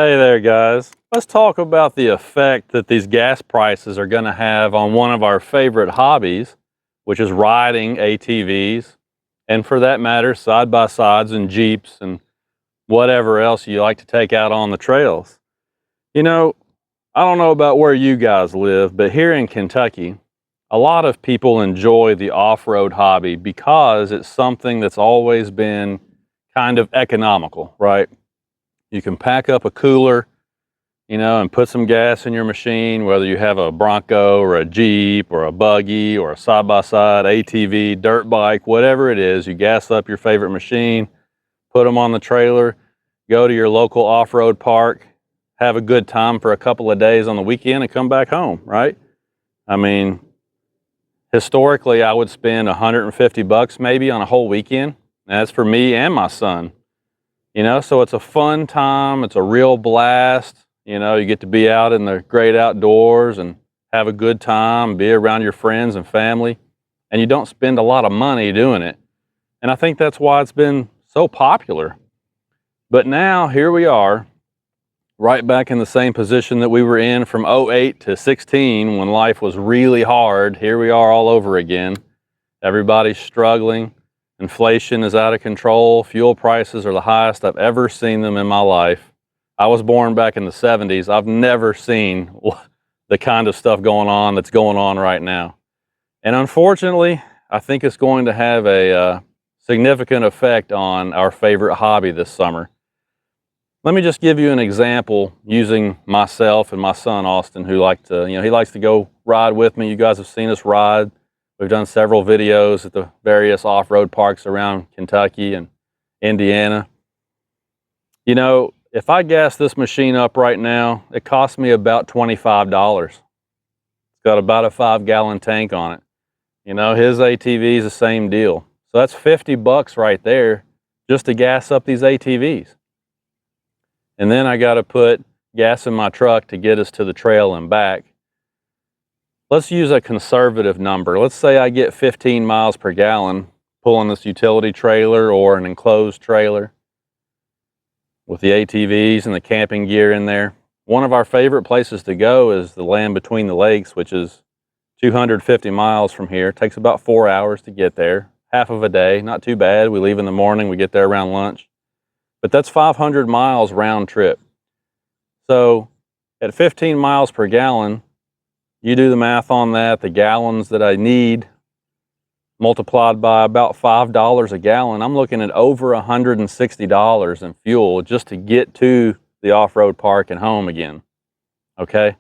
Hey there, guys. Let's talk about the effect that these gas prices are going to have on one of our favorite hobbies, which is riding ATVs, and for that matter, side-by-sides and Jeeps and whatever else you like to take out on the trails. You know, I don't know about where you guys live, but here in Kentucky, a lot of people enjoy the off-road hobby because it's something that's always been kind of economical, right? You can pack up a cooler, and put some gas in your machine, whether you have a Bronco or a Jeep or a buggy or a side-by-side, ATV, dirt bike, whatever it is, you gas up your favorite machine, put them on the trailer, go to your local off-road park, have a good time for a couple of days on the weekend and come back home, right? I mean, historically, I would spend 150 bucks maybe on a whole weekend. That's for me and my son. So it's a fun time. It's a real blast. You get to be out in the great outdoors and have a good time, be around your friends and family, and you don't spend a lot of money doing it. And I think that's why it's been so popular. But now here we are, right back in the same position that we were in from '08 to 16 when life was really hard. Here we are all over again. Everybody's struggling. Inflation is out of control. Fuel prices are the highest I've ever seen them in my life. I was born back in the '70s. I've never seen the kind of stuff going on that's going on right now. And unfortunately, I think it's going to have a significant effect on our favorite hobby this summer. Let me just give you an example using myself and my son, Austin, who he likes to go ride with me. You guys have seen us ride. We've done several videos at the various off-road parks around Kentucky and Indiana. If I gas this machine up right now, it costs me about $25. It's got about a 5-gallon tank on it. His ATV is the same deal. So that's 50 bucks right there just to gas up these ATVs. And then I got to put gas in my truck to get us to the trail and back. Let's use a conservative number. Let's say I get 15 miles per gallon pulling this utility trailer or an enclosed trailer with the ATVs and the camping gear in there. One of our favorite places to go is the Land Between the Lakes, which is 250 miles from here. It takes about 4 hours to get there, half of a day, not too bad. We leave in the morning, we get there around lunch. But that's 500 miles round trip. So at 15 miles per gallon, you do the math on that, the gallons that I need multiplied by about $5 a gallon, I'm looking at over $160 in fuel just to get to the off-road park and home again, okay?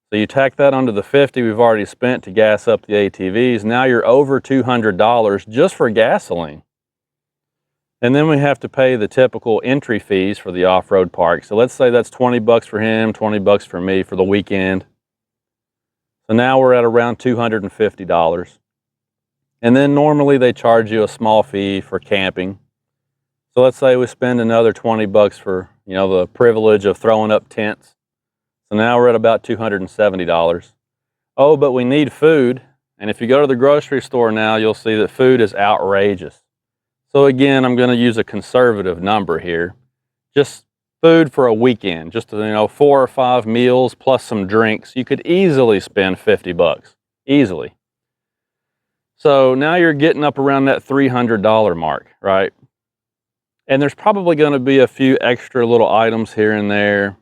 So you tack that onto the 50 we've already spent to gas up the ATVs, now you're over $200 just for gasoline. And then we have to pay the typical entry fees for the off-road park. So let's say that's 20 bucks for him, 20 bucks for me for the weekend. So now we're at around $250. And then normally they charge you a small fee for camping. So let's say we spend another 20 bucks for, the privilege of throwing up tents. So now we're at about $270. Oh, but we need food. And if you go to the grocery store now, you'll see that food is outrageous. So again, I'm going to use a conservative number here. Just food for a weekend, just 4 or 5 meals plus some drinks. You could easily spend 50 bucks, easily. So now you're getting up around that $300 mark, right? And there's probably going to be a few extra little items here and there,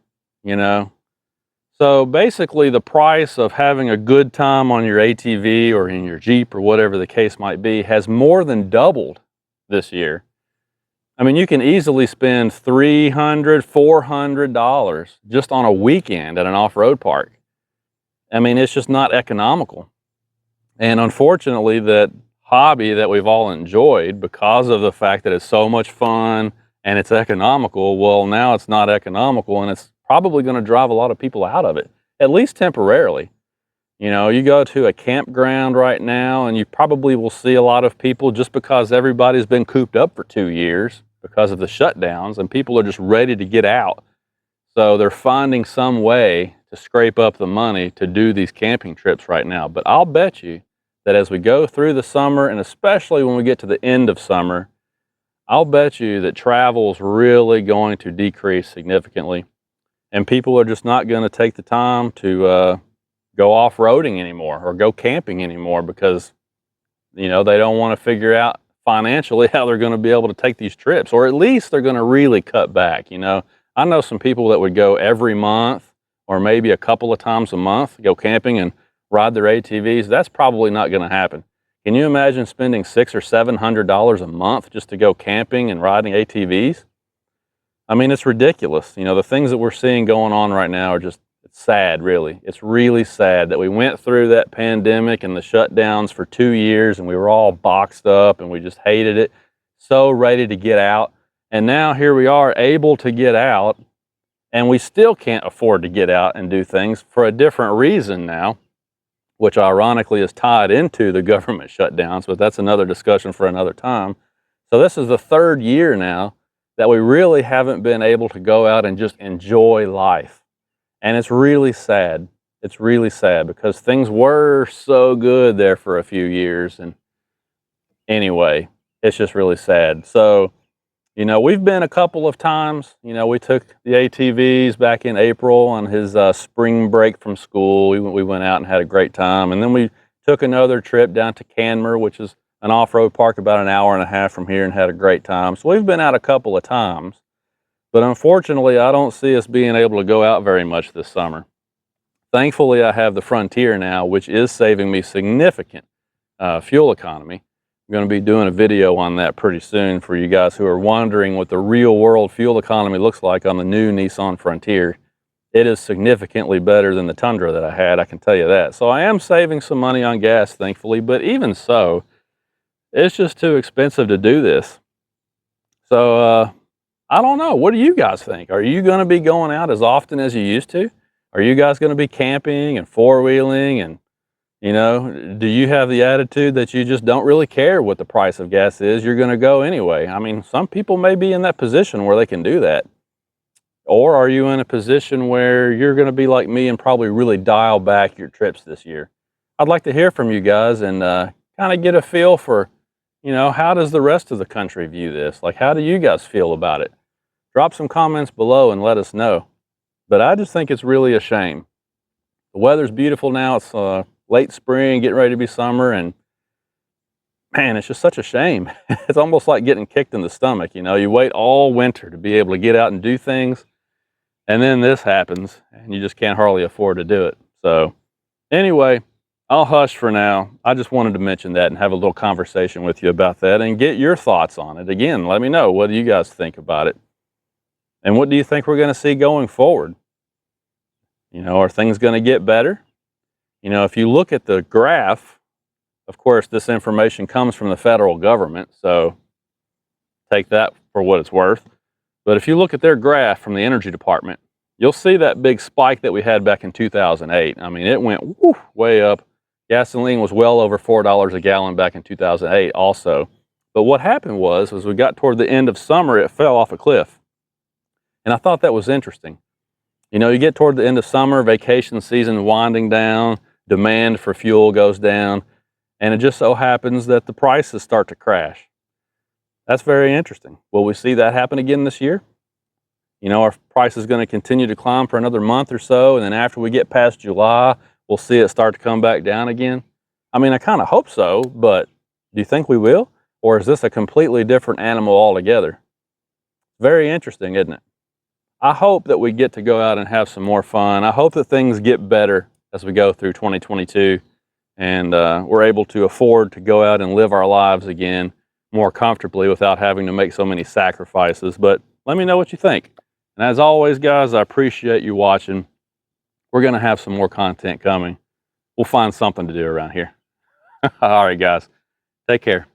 So basically the price of having a good time on your ATV or in your Jeep or whatever the case might be has more than doubled this year. I mean, you can easily spend $300, $400 just on a weekend at an off-road park. I mean, it's just not economical. And unfortunately, that hobby that we've all enjoyed because of the fact that it's so much fun and it's economical, well, now it's not economical and it's probably going to drive a lot of people out of it, at least temporarily. You go to a campground right now and you probably will see a lot of people just because everybody's been cooped up for 2 years because of the shutdowns and people are just ready to get out. So they're finding some way to scrape up the money to do these camping trips right now. But I'll bet you that as we go through the summer, and especially when we get to the end of summer, I'll bet you that travel is really going to decrease significantly. and people are just not going to take the time to go off-roading anymore or go camping anymore because, you know, they don't want to figure out financially how they're going to be able to take these trips, or at least they're going to really cut back. You know, I know some people that would go every month or maybe a couple of times a month, go camping and ride their ATVs. That's probably not going to happen. Can you imagine spending $600 or $700 a month just to go camping and riding ATVs? I mean, it's ridiculous. You know, the things that we're seeing going on right now are just, it's sad, really. It's really sad that we went through that pandemic and the shutdowns for 2 years and we were all boxed up and we just hated it, so ready to get out. And now here we are able to get out, and we still can't afford to get out and do things for a different reason now, which ironically is tied into the government shutdowns, but that's another discussion for another time. So this is the 3rd year now that we really haven't been able to go out and just enjoy life. And it's really sad. It's really sad because things were so good there for a few years. And anyway, it's just really sad. So, you know, we've been a couple of times. You know, we took the ATVs back in April on his spring break from school. We went out and had a great time. And then we took another trip down to Canmer, which is an off-road park about an hour and a half from here, and had a great time. So we've been out a couple of times, but unfortunately I don't see us being able to go out very much this summer. Thankfully I have the Frontier now, which is saving me significant fuel economy. I'm going to be doing a video on that pretty soon for you guys who are wondering what the real world fuel economy looks like on the new Nissan Frontier. It is significantly better than the Tundra that I had, I can tell you that. So I am saving some money on gas, thankfully, but even so, it's just too expensive to do this. So I don't know. What do you guys think? Are you going to be going out as often as you used to? Are you guys going to be camping and four-wheeling? And, you know, do you have the attitude that you just don't really care what the price of gas is? You're going to go anyway. I mean, some people may be in that position where they can do that. Or are you in a position where you're going to be like me and probably really dial back your trips this year? I'd like to hear from you guys and kind of get a feel for, you know, how does the rest of the country view this? Like, how do you guys feel about it? Drop some comments below and let us know. But I just think it's really a shame. The weather's beautiful now. It's late spring, getting ready to be summer, and man, it's just such a shame. It's almost like getting kicked in the stomach. You know, you wait all winter to be able to get out and do things, and then this happens, and you just can't hardly afford to do it. So anyway, I'll hush for now. I just wanted to mention that and have a little conversation with you about that and get your thoughts on it. Again, let me know, what do you guys think about it? And what do you think we're going to see going forward? You know, are things going to get better? You know, if you look at the graph, of course, this information comes from the federal government, so take that for what it's worth. But if you look at their graph from the Energy Department, you'll see that big spike that we had back in 2008. I mean, it went way up. Gasoline was well over $4 a gallon back in 2008 also. But what happened was, as we got toward the end of summer, it fell off a cliff. And I thought that was interesting. You know, you get toward the end of summer, vacation season winding down, demand for fuel goes down, and it just so happens that the prices start to crash. That's very interesting. Will we see that happen again this year? You know, our price is going to continue to climb for another month or so, and then after we get past July, we'll see it start to come back down again. I mean, I kind of hope so, but do you think we will? Or is this a completely different animal altogether? Very interesting, isn't it? I hope that we get to go out and have some more fun. I hope that things get better as we go through 2022 and we're able to afford to go out and live our lives again more comfortably without having to make so many sacrifices. But let me know what you think. And as always, guys, I appreciate you watching. We're going to have some more content coming. We'll find something to do around here. All right, guys. Take care.